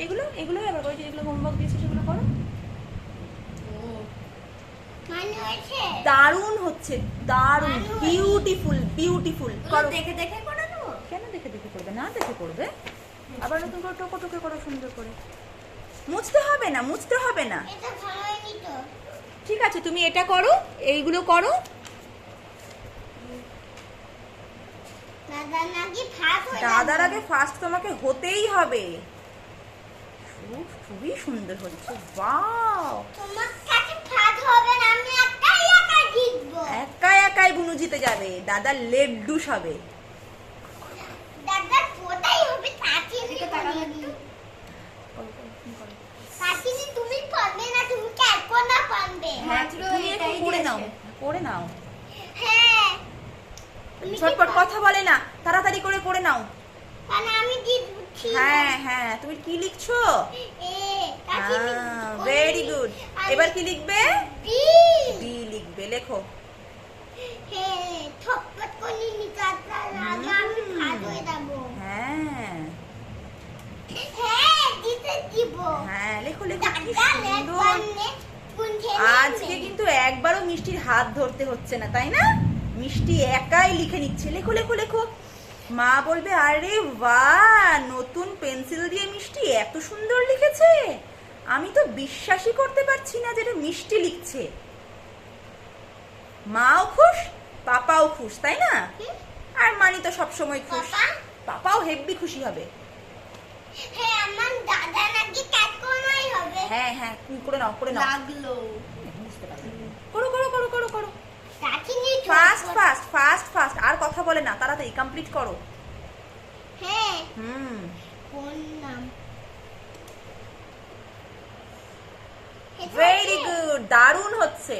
এগুলো এগুলো আবার করে যেগুলো হোমওয়ার্ক দিয়েছে সেগুলো করো। দারুণ হচ্ছে, দারুণ, বিউটিফুল বিউটিফুল। করো, দেখে দেখে করে নেবো। কেন দেখে দেখে করবে? না দেখে করবে, আবার নতুন করে টোকে টোকে করো সুন্দর করে। মুছতে হবে না, মুছতে হবে না। ঠিক আছে, তুমি এটা করো, এইগুলো করো। দাদার আগে ফার্স্ট তোমাকে হতেই হবে। খুবই সুন্দর হচ্ছে, ওয়াও। একা একাই বুনু জিতে যাবে, দাদা লেড্ডুস হবে। করে নাও, করে নাও। ঝটপট কথা বলে না, তাড়াতাড়ি করে পড়ে নাও। হ্যাঁ হ্যাঁ, তুমি কি লিখছো? Very good. এবার কি লিখবে? বি লিখবে, লেখো। হ্যাঁ লেখো লেখো, কি সুন্দর। আজকে কিন্তু একবারও মিষ্টির হাত ধরতে হচ্ছে না, তাই না? মিষ্টি একাই লিখে নিচ্ছে, লেখো লেখো লেখো। মা বলবে আরে বাহ, নতুন পেন্সিল দিয়ে মিষ্টি এত সুন্দর লিখেছে, আমি তো বিশ্বাসই করতে পারছি না যে এটা মিষ্টি লিখছে। মাও খুশ, পাপাও খুশ, তাই না? আর মানি তো সবসময় খুশ, পাপাও হেব্বি খুশি হবে। হ্যাঁ হ্যাঁ, করে নাও, করে নাও। করো করো করো করো করো, ফাস্ট ফাস্ট ফাস্ট ফাস্ট। আর কথা বলে না, তাড়াতাড়ি কমপ্লিট করো। ভেরি গুড, দারুণ হচ্ছে।